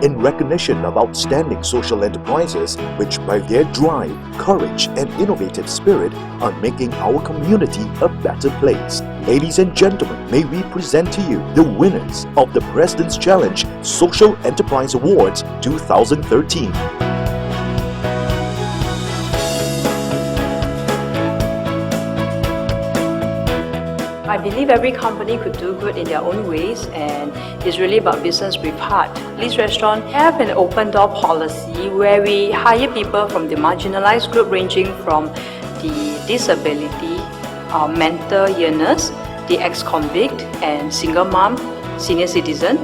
in recognition of outstanding social enterprises which by their drive, courage and innovative spirit are making our community a better place. Ladies and gentlemen, may we present to you the winners of the President's Challenge Social Enterprise Awards 2013. I believe every company could do good in their own ways, and it's really about business with heart. Lee's Restaurant have an open door policy where we hire people from the marginalized group ranging from the disability, mental illness, the ex-convict and single mom, senior citizen.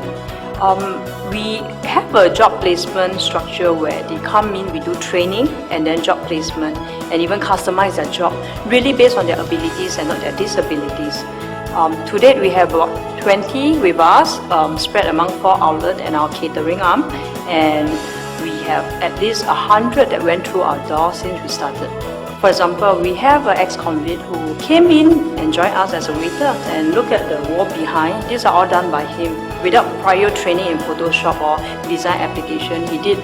We have a job placement structure where they come in, we do training and then job placement and even customize their job really based on their abilities and not their disabilities. To date, we have about 20 with us spread among 4 outlets and our catering arm, and we have at least 100 that went through our door since we started. For example, we have an ex-convict who came in and joined us as a waiter, and look at the wall behind. These are all done by him without prior training in Photoshop or design application. He did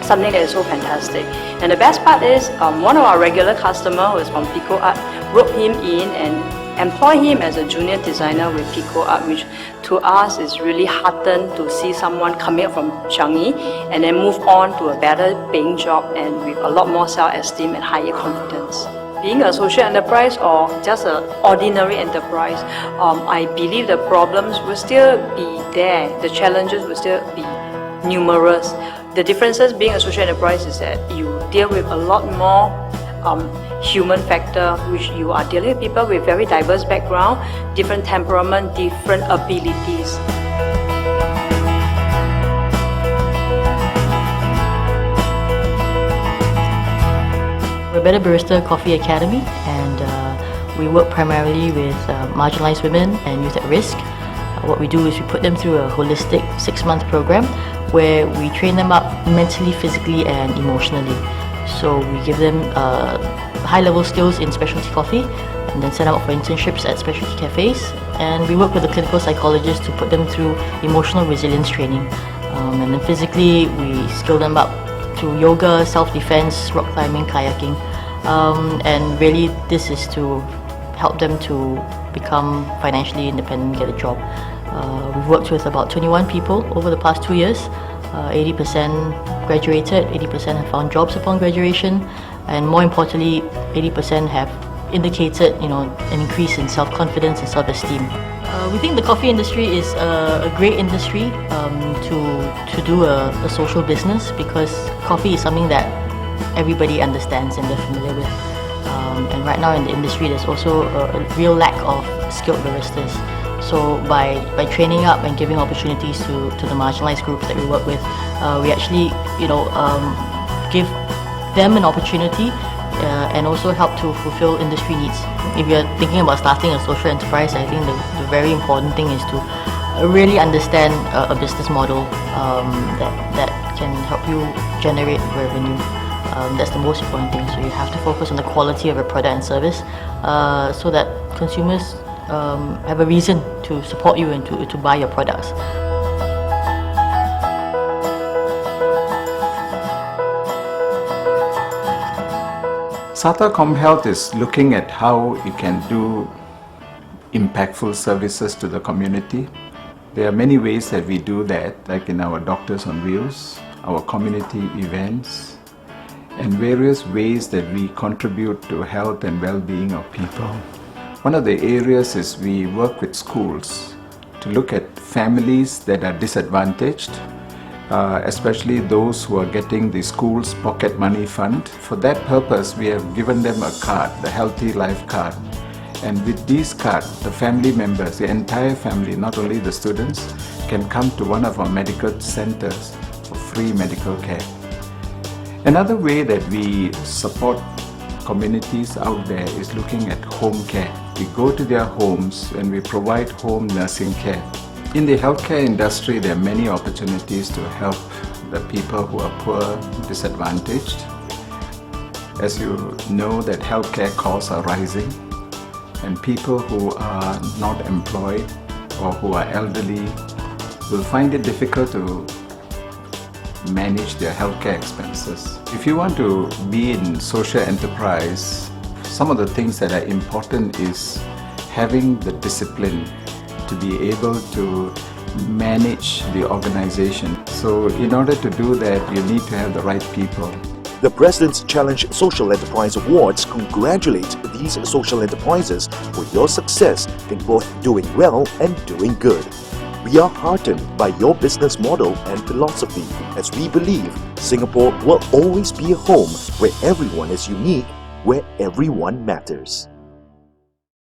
something that is so fantastic. And the best part is one of our regular customers who is from Pico Art wrote him in and employed him as a junior designer with Pico Art, which to us is really heartened to see someone coming up from Changi and then move on to a better paying job and with a lot more self-esteem and higher confidence. Being a social enterprise or just an ordinary enterprise, I believe the problems will still be there, the challenges will still be numerous. The differences being a social enterprise is that you deal with a lot more human factor, which you are dealing with people with very diverse background, different temperament, different abilities. We're Better Barista Coffee Academy, and we work primarily with marginalized women and youth at risk. What we do is we put them through a holistic 6-month program where we train them up mentally, physically and emotionally. So we give them high-level skills in specialty coffee and then send them up for internships at specialty cafes. And we work with a clinical psychologist to put them through emotional resilience training. And then physically, we skill them up to yoga, self-defense, rock climbing, kayaking. And really, this is to help them to become financially independent, get a job. We've worked with about 21 people over the past 2 years. 80% graduated, 80% have found jobs upon graduation, and more importantly, 80% have indicated, an increase in self-confidence and self-esteem. We think the coffee industry is a great industry to do a social business, because coffee is something that everybody understands and they're familiar with. And right now in the industry, there's also a real lack of skilled baristas. So by training up and giving opportunities to the marginalized groups that we work with, we actually give them an opportunity and also help to fulfill industry needs. If you're thinking about starting a social enterprise, I think the very important thing is to really understand a business model that can help you generate revenue. That's the most important thing. So you have to focus on the quality of your product and service so that consumers have a reason to support you and to buy your products. SATA ComHealth is looking at how it can do impactful services to the community. There are many ways that we do that, like in our Doctors on Wheels, our community events, and various ways that we contribute to health and well-being of people. One of the areas is we work with schools to look at families that are disadvantaged, especially those who are getting the school's pocket money fund. For that purpose, we have given them a card, the Healthy Life card. And with these cards, the family members, the entire family, not only the students, can come to one of our medical centers for free medical care. Another way that we support communities out there is looking at home care. We go to their homes and we provide home nursing care. In the healthcare industry, there are many opportunities to help the people who are poor, disadvantaged. As you know, that healthcare costs are rising, and people who are not employed or who are elderly will find it difficult to manage their healthcare expenses. If you want to be in social enterprise, some of the things that are important is having the discipline to be able to manage the organization. So in order to do that, you need to have the right people. The President's Challenge Social Enterprise Awards congratulate these social enterprises for your success in both doing well and doing good. We are heartened by your business model and philosophy, as we believe Singapore will always be a home where everyone is unique, where everyone matters.